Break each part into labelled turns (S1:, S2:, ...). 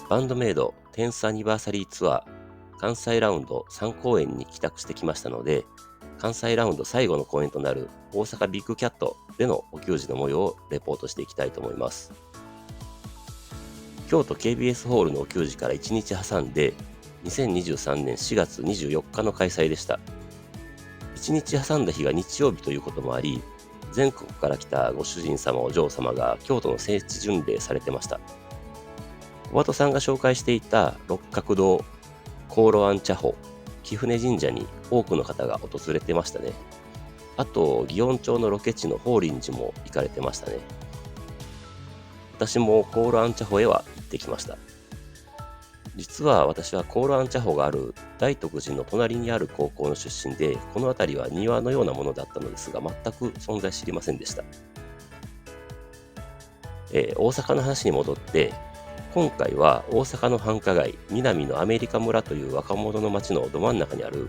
S1: バンドメイド10thアニバーサリーツアー関西ラウンド3公演に帰宅してきましたので、関西ラウンド最後の公演となる大阪ビッグキャットでのお給仕の模様をレポートしていきたいと思います。京都 KBS ホールのお給仕から1日挟んで、2023年4月24日の開催でした。1日挟んだ日が日曜日ということもあり、全国から来たご主人様お嬢様が京都の聖地巡礼されてました。小鳩さんが紹介していた六角堂、香炉庵茶舗、貴船神社に多くの方が訪れてましたね。あと、祇園町のロケ地の法輪寺も行かれてましたね。私も香炉庵茶舗へは行ってきました。実は私は香炉庵茶舗がある大徳寺の隣にある高校の出身で、この辺りは庭のようなものだったのですが、全く存在知りませんでした。大阪の話に戻って、今回は大阪の繁華街、南のアメリカ村という若者の街のど真ん中にある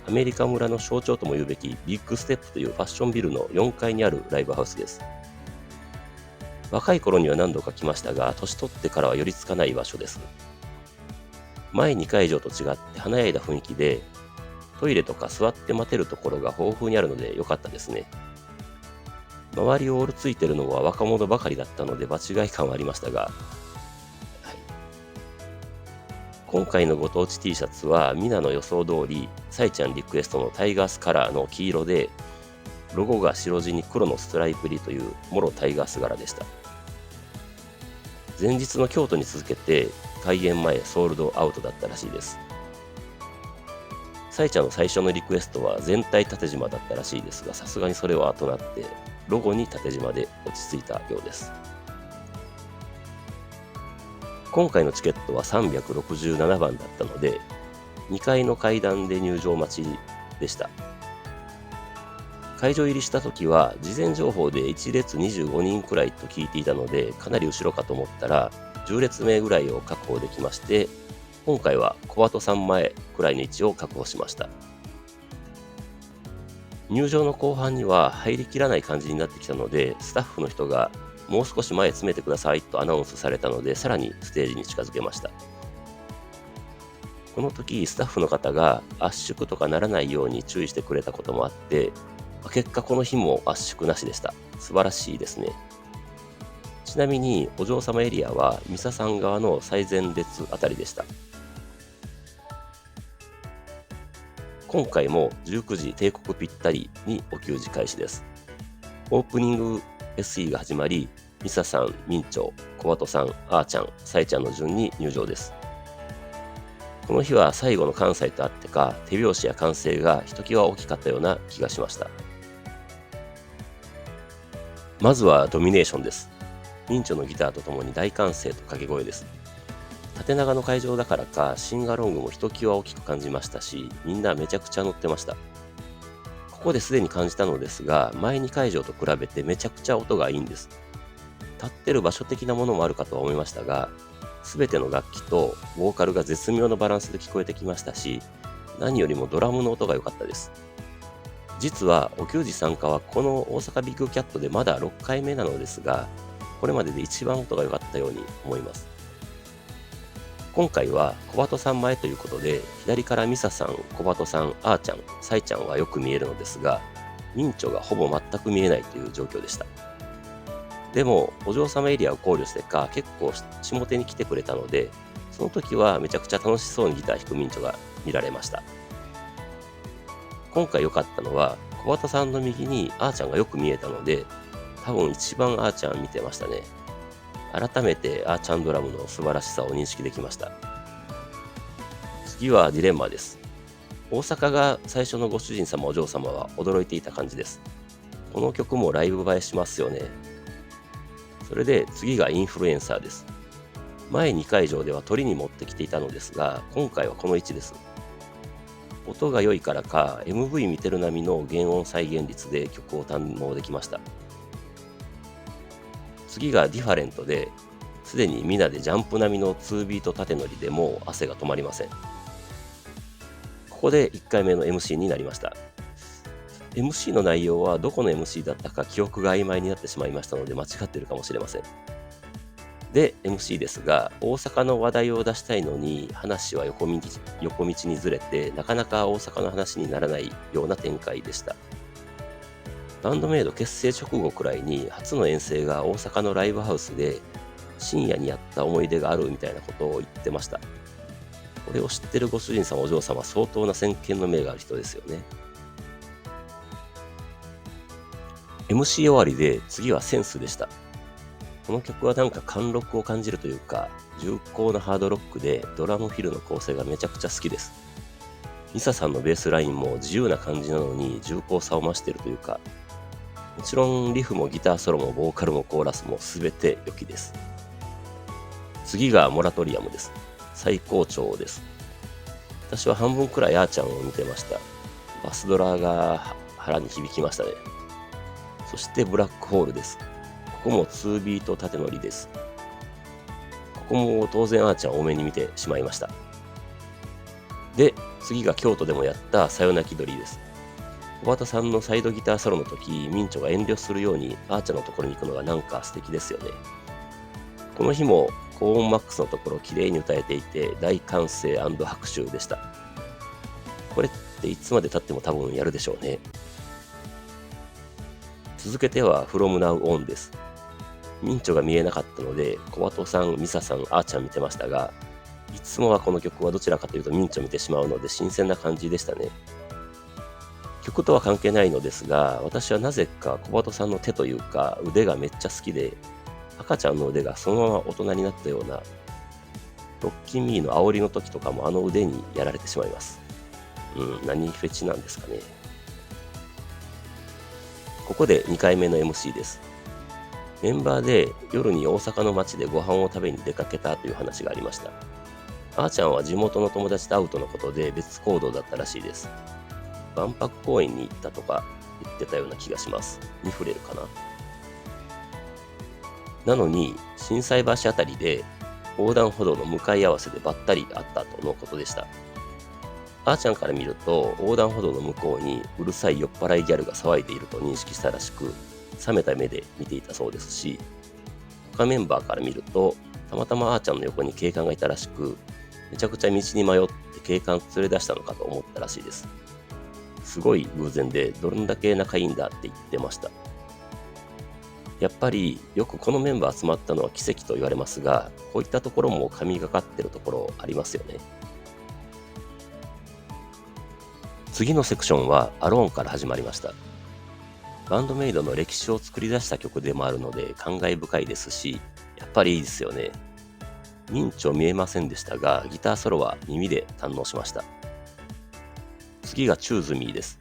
S1: アメリカ村の象徴とも言うべきビッグステップというファッションビルの4階にあるライブハウスです。若い頃には何度か来ましたが、年取ってからは寄りつかない場所です。前2会場と違って華やいだ雰囲気で、トイレとか座って待てるところが豊富にあるので良かったですね。周りをオールついてるのは若者ばかりだったので場違い感はありましたが、はい、今回のご当地 T シャツは皆の予想通り、さいちゃんリクエストのタイガースカラーの黄色で、ロゴが白地に黒のストライプ入りというモロタイガース柄でした。前日の京都に続けて開演前ソールドアウトだったらしいです。さいちゃんの最初のリクエストは全体縦縞だったらしいですが、さすがにそれは後なってロゴに縦縞で落ち着いたようです。今回のチケットは367番だったので、2階の階段で入場待ちでした。会場入りした時は事前情報で1列25人くらいと聞いていたので、かなり後ろかと思ったら10列目ぐらいを確保できまして、今回は小鳩さん前くらいの位置を確保しました。入場の後半には入りきらない感じになってきたので、スタッフの人がもう少し前へ詰めてくださいとアナウンスされたので、さらにステージに近づけました。この時スタッフの方が圧縮とかならないように注意してくれたこともあって、結果この日も圧縮なしでした。素晴らしいですね。ちなみにお嬢様エリアはミサさん側の最前列あたりでした。今回も19時定刻ぴったりにお給仕開始です。オープニング SE が始まり、ミサさん、ミンチョ、小鳩さん、あーちゃん、サイちゃんの順に入場です。この日は最後の関西とあってか、手拍子や歓声がひときわ大きかったような気がしました。まずはドミネーションです。ミンチョのギターとともに大歓声と掛け声です。縦長の会場だからか、シンガロングもひときわ大きく感じましたし、みんなめちゃくちゃ乗ってました。ここですでに感じたのですが、前2会場と比べてめちゃくちゃ音がいいんです。立ってる場所的なものもあるかとは思いましたが、すべての楽器とボーカルが絶妙なバランスで聞こえてきましたし、何よりもドラムの音が良かったです。実はお給仕参加はこの大阪ビッグキャットでまだ6回目なのですが、これまでで一番音が良かったように思います。今回は小鳩さん前ということで、左からミサさん、小鳩さん、あーちゃん、サイちゃんはよく見えるのですが、ミンチョがほぼ全く見えないという状況でした。でも、お嬢様エリアを考慮してか、結構下手に来てくれたので、その時はめちゃくちゃ楽しそうにギター弾くミンチョが見られました。今回良かったのは、小畑さんの右にあーちゃんがよく見えたので、多分一番あーちゃん見てましたね。改めてあーちゃんドラムの素晴らしさを認識できました。次はディレンマです。大阪が最初のご主人様お嬢様は驚いていた感じです。この曲もライブ映えしますよね。それで次がインフルエンサーです。前2会場では鳥に持ってきていたのですが、今回はこの位置です。音が良いからか MV 見てる並みの原音再現率で曲を堪能できました。次がディファレントで、すでに皆でジャンプ並みの2ビート縦乗りでもう汗が止まりません。ここで1回目の MC になりました。MC の内容はどこの MC だったか記憶が曖昧になってしまいましたので間違っているかもしれません。で、MC ですが、大阪の話題を出したいのに、話は横道にずれて、なかなか大阪の話にならないような展開でした。バンドメイド結成直後くらいに、初の遠征が大阪のライブハウスで、深夜にやった思い出があるみたいなことを言ってました。これを知ってるご主人様お嬢様、相当な先見の明がある人ですよね。MC 終わりで次はセンスでした。この曲はなんか貫禄を感じるというか、重厚なハードロックでドラムフィルの構成がめちゃくちゃ好きです。ミサさんのベースラインも自由な感じなのに重厚さを増しているというか、もちろんリフもギターソロもボーカルもコーラスも全て良きです。次がモラトリアムです。最高潮です。私は半分くらいあーちゃんを見てました。バスドラが腹に響きましたね。そしてブラックホールです。ここも2ビート縦乗りです。ここも当然あーちゃん多めに見てしまいました。で、次が京都でもやったさよなき鳥です。小畑さんのサイドギターソロの時、ミンチョが遠慮するようにあーちゃんのところに行くのがなんか素敵ですよね。この日も高音マックスのところ綺麗に歌えていて大歓声&拍手でした。これっていつまで経っても多分やるでしょうね。続けては From Now On です。ミンチョが見えなかったので小鳩さん、ミサさん、あーちゃん見てましたが、いつもはこの曲はどちらかというとミンチョ見てしまうので新鮮な感じでしたね。曲とは関係ないのですが、私はなぜか小鳩さんの手というか腕がめっちゃ好きで、赤ちゃんの腕がそのまま大人になったような、ロッキンミーの煽りの時とかもあの腕にやられてしまいます。何フェチなんですかね。ここで2回目の MC です。メンバーで夜に大阪の街でご飯を食べに出かけたという話がありました。あーちゃんは地元の友達と会うとのことで別行動だったらしいです。万博公園に行ったとか言ってたような気がします。に触れるかな。なのに、心斎橋あたりで横断歩道の向かい合わせでばったり会ったとのことでした。あーちゃんから見ると、横断歩道の向こうにうるさい酔っ払いギャルが騒いでいると認識したらしく、冷めた目で見ていたそうですし、他メンバーから見ると、たまたまあーちゃんの横に警官がいたらしく、めちゃくちゃ道に迷って警官連れ出したのかと思ったらしいです。すごい偶然で、どんだけ仲いいんだって言ってました。やっぱりよくこのメンバー集まったのは奇跡と言われますが、こういったところも神がかってるところありますよね。次のセクションはアローンから始まりました。バンドメイドの歴史を作り出した曲でもあるので感慨深いですし、やっぱりいいですよね。ミンチョ見えませんでしたが、ギターソロは耳で堪能しました。次がチューズミーです。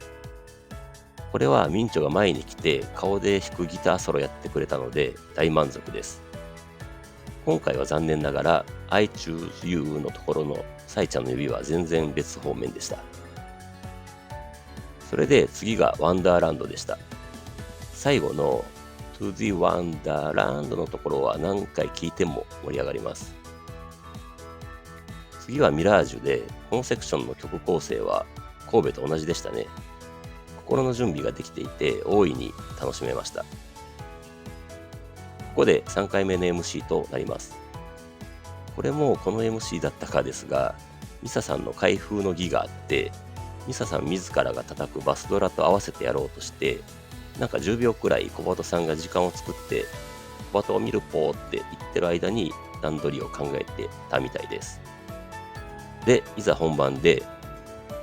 S1: これはミンチョが前に来て顔で弾くギターソロやってくれたので大満足です。今回は残念ながら I choose you のところのサイちゃんの指は全然別方面でした。それで次がワンダーランドでした。最後の To the Wonderland のところは何回聴いても盛り上がります。次はミラージュで、このセクションの曲構成は神戸と同じでしたね。心の準備ができていて大いに楽しめました。ここで3回目の MC となります。これもこの MC だったかですが、ミサさんの開封の儀があって、ミサさん自らが叩くバスドラと合わせてやろうとして、なんか10秒くらい小鳩さんが時間を作って、小鳩を見るポーって言ってる間に段取りを考えてたみたいです。で、いざ本番で、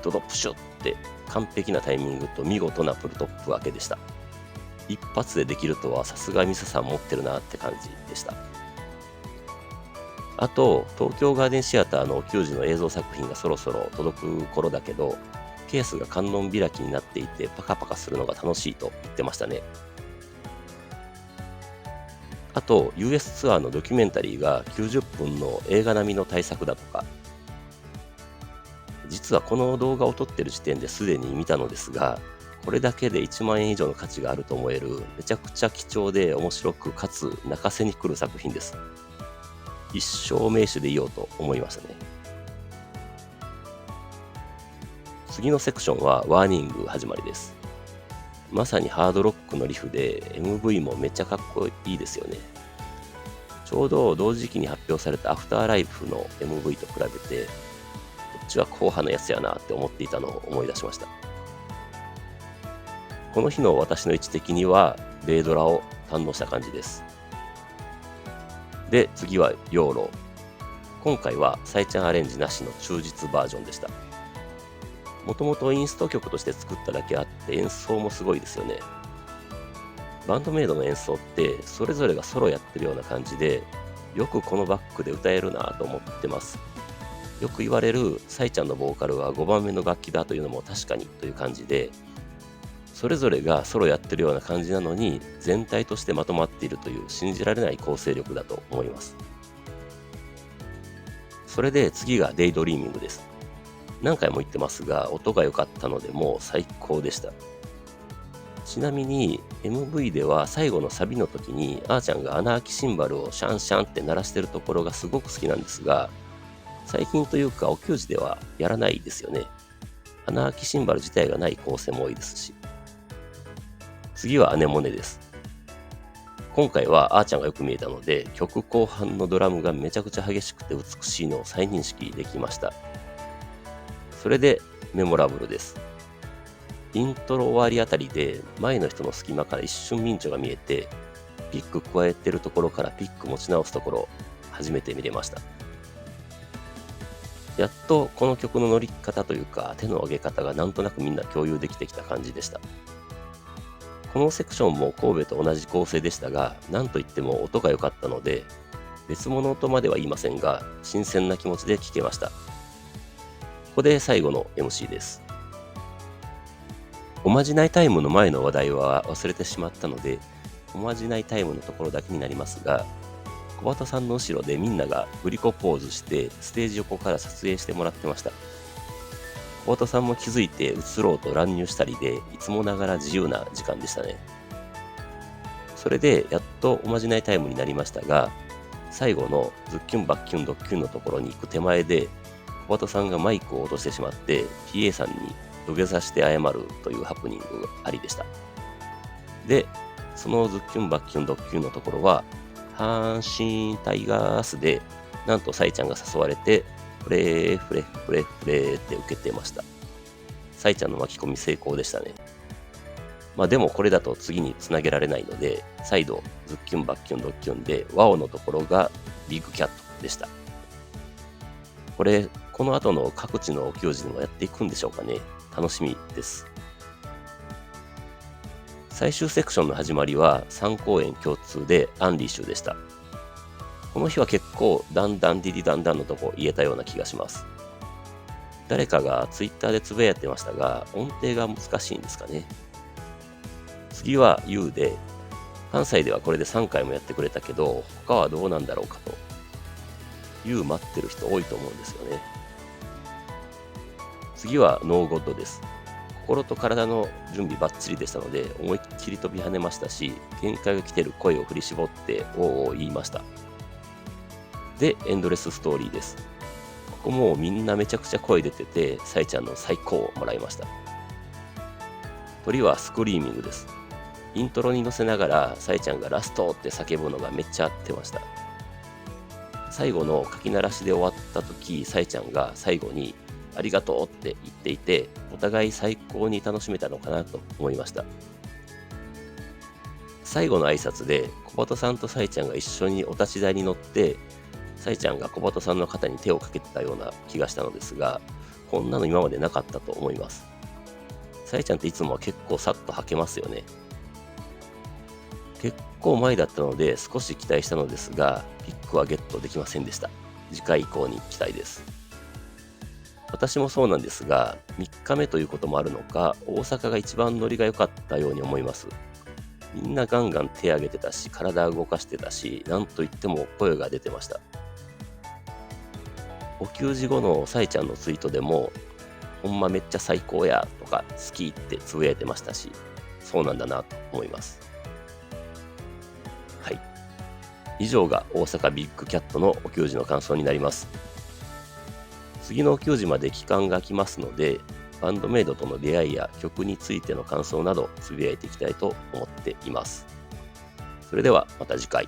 S1: ドドプシュって完璧なタイミングと見事なプルトップ分けでした。一発でできるとはさすがミサさん持ってるなって感じでした。あと、東京ガーデンシアターの球児の映像作品がそろそろ届く頃だけど、ケースが観音開きになっていてパカパカするのが楽しいと言ってましたね。あと、US ツアーのドキュメンタリーが90分の映画並みの大作だとか、実はこの動画を撮ってる時点ですでに見たのですが、これだけで1万円以上の価値があると思えるめちゃくちゃ貴重で面白くかつ泣かせに来る作品です。一生名手でいようと思いましたね。次のセクションはワーニング始まりです。まさにハードロックのリフで MV もめっちゃかっこいいですよね。ちょうど同時期に発表されたアフターライフの MV と比べて、こっちは硬派なやつやなって思っていたのを思い出しました。この日の私の位置的には、ベイドラを堪能した感じです。で、次はヨーロ。今回はサイちゃんアレンジなしの忠実バージョンでした。もともとインスト曲として作っただけあって演奏もすごいですよね。バンドメイドの演奏ってそれぞれがソロやってるような感じで、よくこのバックで歌えるなと思ってます。よく言われるサイちゃんのボーカルは5番目の楽器だというのも確かにという感じで、それぞれがソロやってるような感じなのに全体としてまとまっているという信じられない構成力だと思います。それで次がデイドリーミングです。何回も言ってますが音が良かったのでもう最高でした。ちなみに MV では最後のサビの時にあーちゃんが穴あきシンバルをシャンシャンって鳴らしてるところがすごく好きなんですが、最近というかお給仕ではやらないですよね。穴あきシンバル自体がない構成も多いですし。次はアネモネです。今回はあーちゃんがよく見えたので曲後半のドラムがめちゃくちゃ激しくて美しいのを再認識できました。それでメモラブルです。イントロ終わりあたりで前の人の隙間から一瞬ミンチョが見えて、ピック加えてるところからピック持ち直すところ初めて見れました。やっとこの曲の乗り方というか手の上げ方がなんとなくみんな共有できてきた感じでした。このセクションも神戸と同じ構成でしたが、なんといっても音が良かったので、別物とまでは言いませんが、新鮮な気持ちで聴けました。ここで最後の MC です。おまじないタイムの前の話題は忘れてしまったので、おまじないタイムのところだけになりますが、小畑さんの後ろでみんながグリコポーズしてステージ横から撮影してもらってました。小畑さんも気づいて映ろうと乱入したりで、いつもながら自由な時間でしたね。それでやっとおまじないタイムになりましたが、最後のズッキュンバッキュンドッキュンのところに行く手前で、小畑さんがマイクを落としてしまって PA さんに土下座して謝るというハプニングがありでした。で、そのズッキュンバッキュンドッキュンのところは、阪神タイガースで、なんとサイちゃんが誘われて、フレーフレフレフレって受けてました。サイちゃんの巻き込み成功でしたね。まあでもこれだと次につなげられないので、再度ズッキュンバッキュンドッキュンで、ワオのところがビッグキャットでした。この後の各地のお給仕でもやっていくんでしょうかね。楽しみです。最終セクションの始まりは3公演共通でアンリッシュでした。この日は結構だんだんディディダンダンのとこ言えたような気がします。誰かがツイッターでつぶやいてましたが、音程が難しいんですかね。次は U で、関西ではこれで3回もやってくれたけど、他はどうなんだろうかと。U 待ってる人多いと思うんですよね。次はノーゴッドです。心と体の準備バッチリでしたので、思いっきり飛び跳ねましたし、限界が来てる声を振り絞って、おーおー言いました。で、エンドレスストーリーです。ここもみんなめちゃくちゃ声出てて、サイちゃんの最高をもらいました。鳥はスクリーミングです。イントロに乗せながら、サイちゃんがラストって叫ぶのがめっちゃ合ってました。最後の書き鳴らしで終わった時、サイちゃんが最後にありがとうって言っていて、お互い最高に楽しめたのかなと思いました。最後の挨拶で小鳩さんとサイちゃんが一緒にお立ち台に乗って、サイちゃんが小鳩さんの肩に手をかけてたような気がしたのですが、こんなの今までなかったと思います。サイちゃんっていつもは結構さっと履けますよね。結構前だったので少し期待したのですが、ピックはゲットできませんでした。次回以降に期待です。私もそうなんですが、3日目ということもあるのか、大阪が一番ノリが良かったように思います。みんなガンガン手挙げてたし、体動かしてたし、なんといっても声が出てました。お給仕後のサイちゃんのツイートでも、ほんまめっちゃ最高やとか好きってつぶやいてましたし、そうなんだなと思います。はい。以上が大阪ビッグキャットのお給仕の感想になります。次のお給仕まで期間が空きますので、バンドメイドとの出会いや曲についての感想などつぶやいていきたいと思っています。それではまた次回。